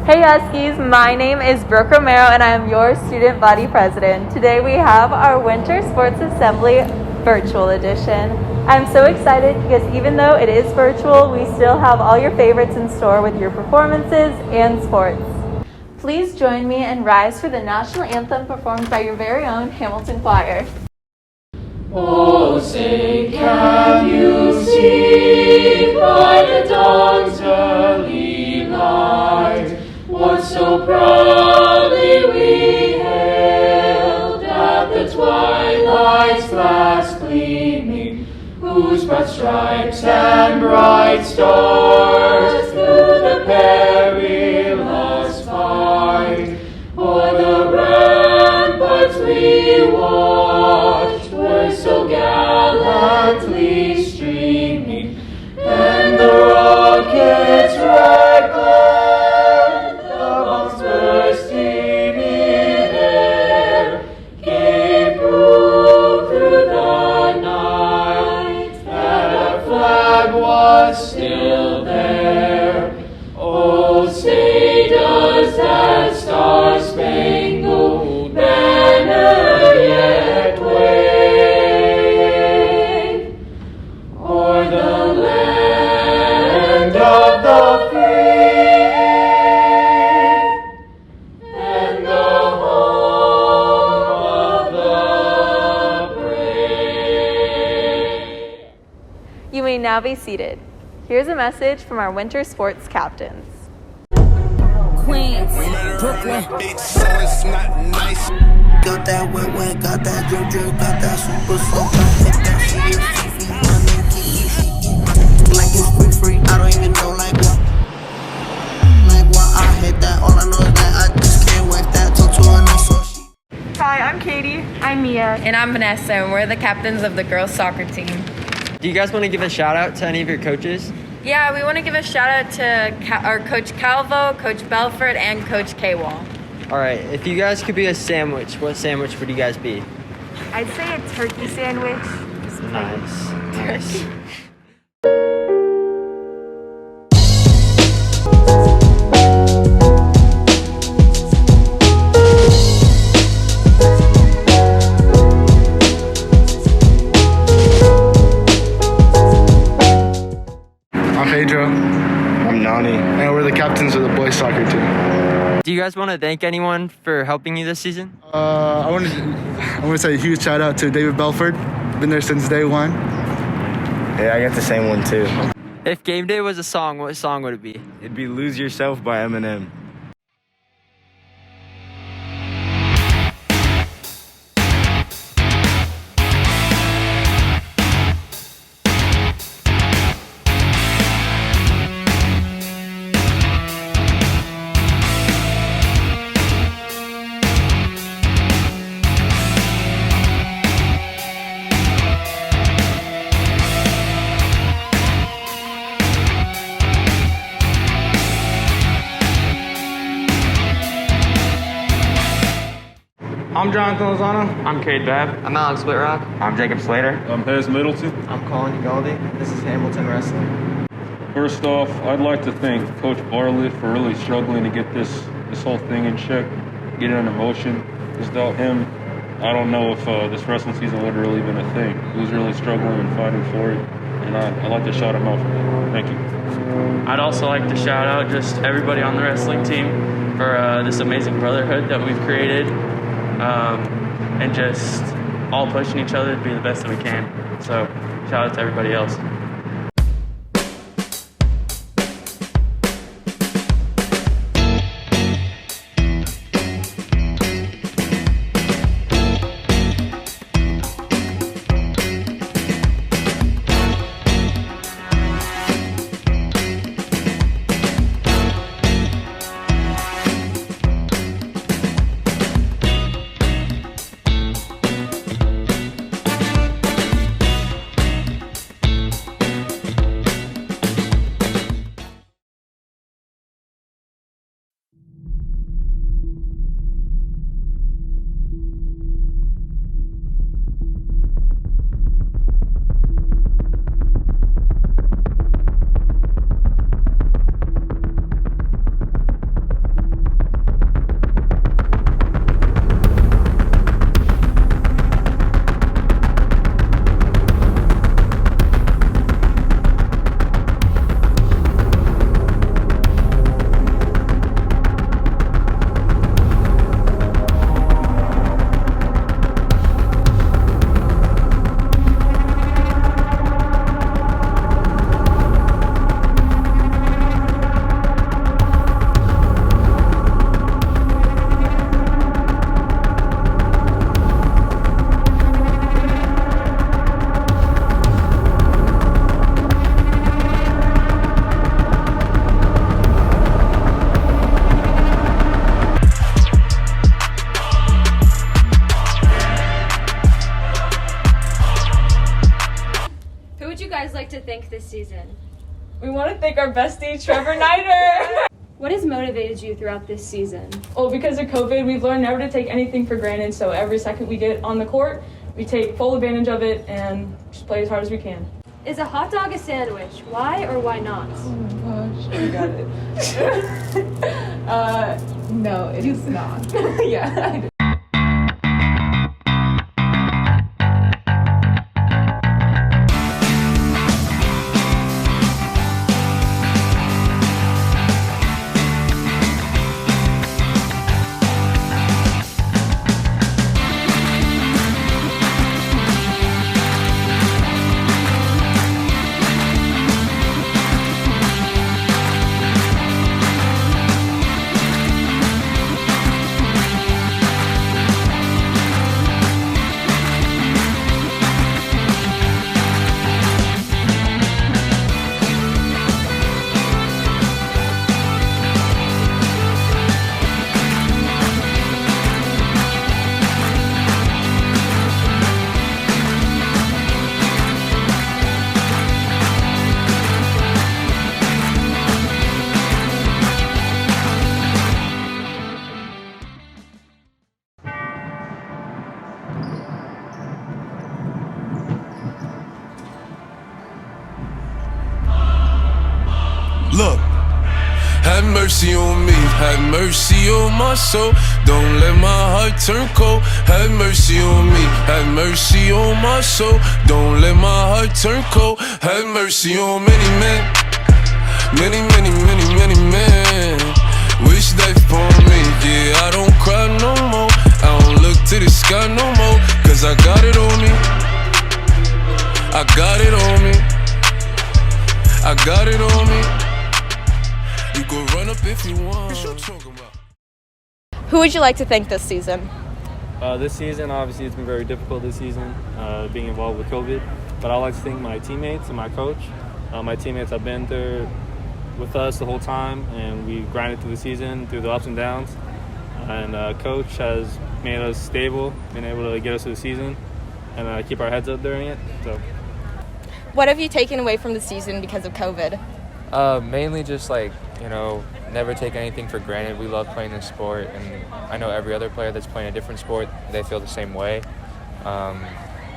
Hey Huskies, my name is Brooke Romero and I am your student body president. Today we have our Winter Sports Assembly virtual edition. I'm so excited because even though it is virtual, we still have all your favorites in store with your performances and sports. Please join me and rise for the national anthem performed by your very own Hamilton Choir. Oh, say, can you see by the dawn's early light what so proudly we hailed at the twilight's last gleaming, whose broad stripes and bright stars through the perilous fight o'er the ramparts we watched were so gallantly streaming, and the rockets red glare, the bombs bursting in air, gave proof through the night that our flag was still there. Oh, say does that star-spangled banner yet wave o'er the land of the free and the home of the brave? You may now be seated. Here's a message from our winter sports captains. Queens, Brooklyn. Got that wet, got that drip, got that super soak. Take that shit, Fifi, money, Kiki. Like it's free, I don't even know like why I hate that. All I know is that I just can't wipe that tutu and I saw she. Hi, I'm Katie. I'm Mia. And I'm Vanessa, and we're the captains of the girls' soccer team. Do you guys want to give a shout out to any of your coaches? Yeah, we want to give a shout out to our Coach Calvo, Coach Belford, and Coach K-Wall. All right, if you guys could be a sandwich, what sandwich would you guys be? I'd say a turkey sandwich. Nice. Nice. I'm Pedro. I'm Nani. And we're the captains of the boys soccer team. Do you guys want to thank anyone for helping you this season? I want to say a huge shout out to David Belford. Been there since day one. Yeah, I got the same one too. If game day was a song, what song would it be? It'd be Lose Yourself by Eminem. I'm Jonathan Lozano. I'm Cade Babb. I'm Alex Whitrock. I'm Jacob Slater. I'm Harris Middleton. I'm Colin Ugaldi. This is Hamilton Wrestling. First off, I'd like to thank Coach Bartlett for really struggling to get this whole thing in check, get it in motion. Without him, I don't know if this wrestling season would have really been a thing. He was really struggling and fighting for it, and I'd like to shout him out for that. Thank you. I'd also like to shout out just everybody on the wrestling team for this amazing brotherhood that we've created, and just all pushing each other to be the best that we can. So shout out to everybody else. thank this season? We want to thank our bestie, Trevor Nider. What has motivated you throughout this season? Well, because of COVID, we've learned never to take anything for granted, so every second we get on the court, we take full advantage of it and just play as hard as we can. Is a hot dog a sandwich? Why or why not? Oh my gosh, I got it. No, it is not. Yeah, I did. Look, have mercy on me, have mercy on my soul. Don't let my heart turn cold. Have mercy on me, have mercy on my soul. Don't let my heart turn cold. Have mercy on many men, many, many, many, many men. Wish death upon me, yeah, I don't cry no more. I don't look to the sky no more, cause I got it on me. I got it on me. I got it on me. You go run up if you want. What you talking about? Who would you like to thank this season? This season, obviously, it's been very difficult this season, being involved with COVID. But I'd like to thank my teammates and my coach. My teammates have been there with us the whole time, and we grinded through the season, through the ups and downs. And coach has made us stable, been able to get us through the season, and keep our heads up during it. So, what have you taken away from the season because of COVID? Mainly just never take anything for granted. We love playing this sport, and I know every other player that's playing a different sport, they feel the same way.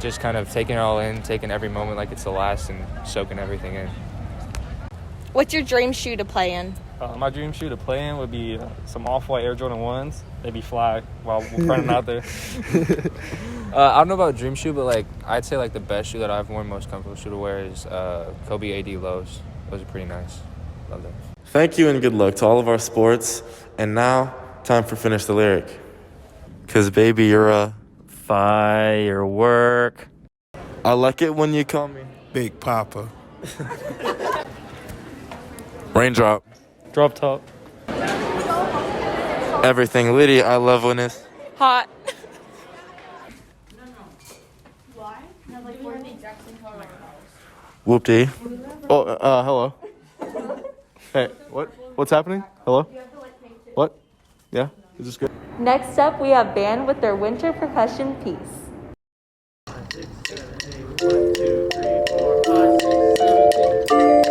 Just kind of taking it all in, taking every moment like it's the last, and soaking everything in. What's your dream shoe to play in? My dream shoe to play in would be some off-white Air Jordan 1s. They'd be fly while we're running out there. I don't know about dream shoe, but I'd say the best shoe that I've worn, most comfortable shoe to wear is Kobe AD lows. Those are pretty nice. Love them. Thank you and good luck to all of our sports. And now, time for Finish the Lyric. 'Cause baby, you're a firework. I like it when you call me Big Papa. Raindrop. Drop top. Everything Liddy, I love when it's hot. Whoop-dee. Oh, hello. Hey, what's happening? Hello? What? Yeah? Is this good? Next up, we have band with their winter percussion piece. 1, 2, 3, 4, 5, 6, 17, 18.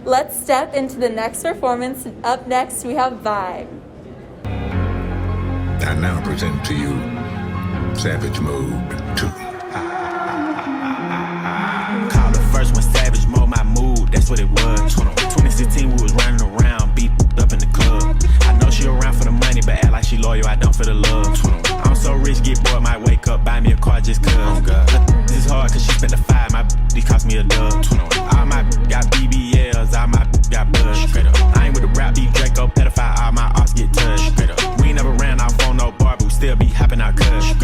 Let's step into the next performance. Up next, we have Vibe. I now present to you Savage Mode 2. Call the first one Savage Mode, my mood, that's what it was. 2016, we was running around, beat up in the club. I know she around for the money, but act like she loyal, I don't for the love. I'm so rich, get bored, might wake up, buy me a car just cuz. This is hard cause she spent the 5, my these cost me a dub. All my got BBLs, all my got buzz. I ain't with the rap beef, Draco, pedophile, all my arts get touched. We ain't never ran off on no bar, but we still be hopping out cuz.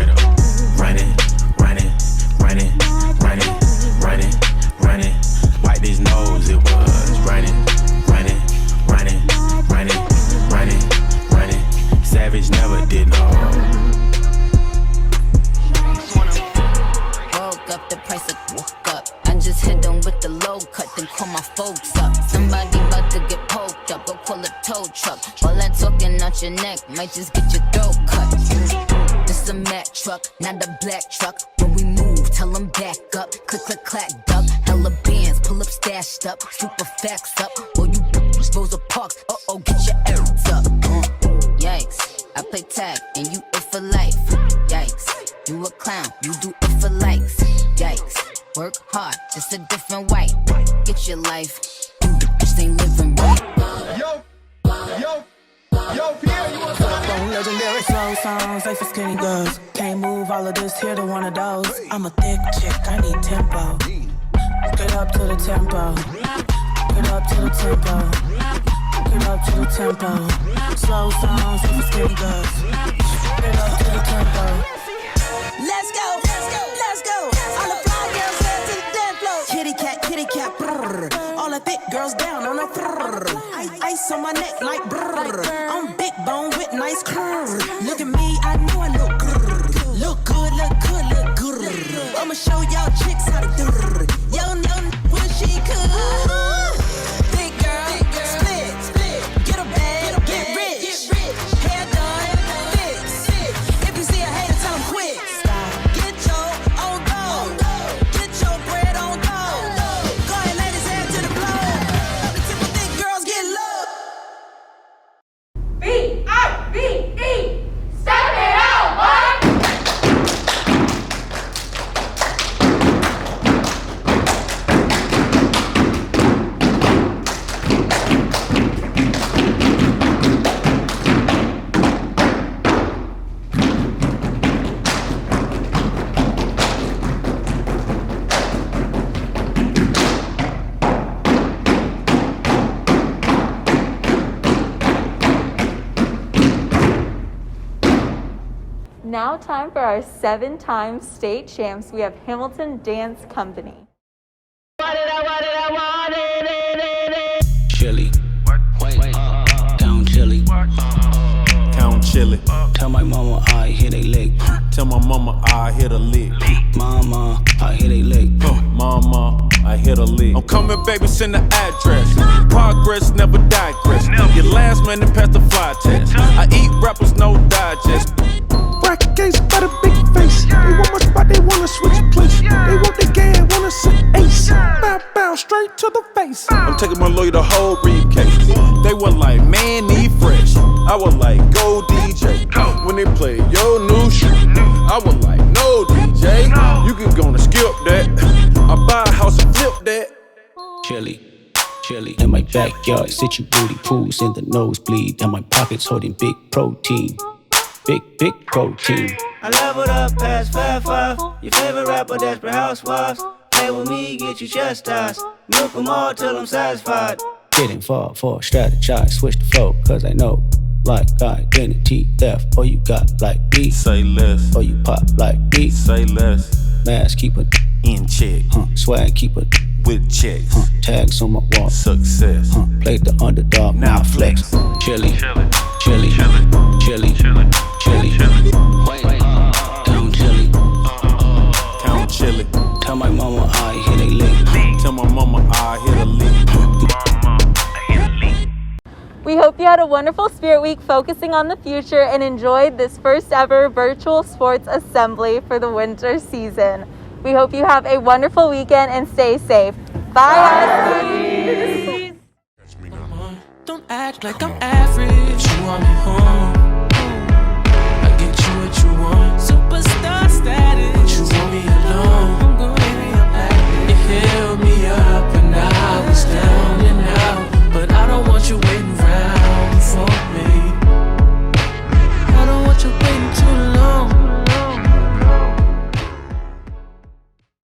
Running, running, running, running, running, running. Wipe this nose, it was running, running, running, running, running, running. Savage never did no. Woke up, the price of woke up. I just hit them with the low cut, then call my folks up. Somebody about to get poked up, go call a tow truck. All that talking out your neck might just get your throat cut. This a Mack truck, not a black truck. When we move, tell them back up. Click, click, clack, duck. Hella bands, pull up, stashed up. Super facts up. Or you Rosa Parks, uh-oh, get your errands up. Yikes, I play tag and you it for life. Yikes, you a clown, you do it for likes. Yikes, work hard, just a different white. Get your life, you just ain't living right. Yo, Pierre, you want some legendary slow songs, like for skinny girls. Can't move all of this here to one of those. I'm a thick chick, I need tempo. Get up to the tempo. Get up to the tempo. Get up to the tempo. Slow songs, like for skinny girls. Get up to the tempo. Let's go, let's go, let's go. All the fly girls head to the dance floor. Kitty cat, brrr. All the thick girls down on a brrr. Ice on my neck like brrr. I'm big bone with nice curves. Look at me, I know I look grrr. Look good, look good, look good. I'ma show y'all chicks how to do it. Yo, when she could. Big girl, split, get a bag, get rich. Hair done, fix. If you see a hater, tell him quit. Get your own gold. Get your bread on gold. Go ahead, ladies, head to the floor. The typical thick girls get low. B-I-B-E, step it out, what? Now time for our 7-time state champs. We have Hamilton Dance Company. Chili. Count chili. Count chili. Tell my mama I hit a lick. Tell my mama I hit a lick. Mama, I hit a lick. Mama, I hit a lick. I'm coming, baby, send the address. Progress, never digress. Your last man to pass the fly test. I eat rappers, no digest. Bracket case, got a big face. They want my spot, they wanna switch place. They want the game, wanna sit ace. Bow, bow, straight to the face. I'm taking my lawyer the whole briefcase. They were like, man, need fresh. I was like, go DJ. When they play your new shit, I was like, no DJ. You can go and skip that. I buy a house and flip that. Chili. In my backyard, sit you booty pools in the nosebleed. And my pockets holding big protein. Big protein. I leveled up past 5'5". Your favorite rapper, Desperate Housewives. Play with me, get you chastised. Milk them all till I'm satisfied. Didn't fall for strategize, switch the flow, cause I know. Like identity theft, or you got like me. Say less. Or you pop like me. Say less. Mask keep it in check. Swag keep it with checks. Tags on my wall. Success. Play the underdog, now flex. Chili. Count chili. Count chili. Tell my mama I hit a lick. Tell my mama I hit a lick. We hope you had a wonderful Spirit Week focusing on the future and enjoyed this first ever virtual sports assembly for the winter season. We hope you have a wonderful weekend and stay safe. Bye. act like I'm average. You want me home, I get you what you want. Superstar status, but you want me alone. Baby, I'm happy. You held me up when I was down and out, but I don't want you waiting around for me.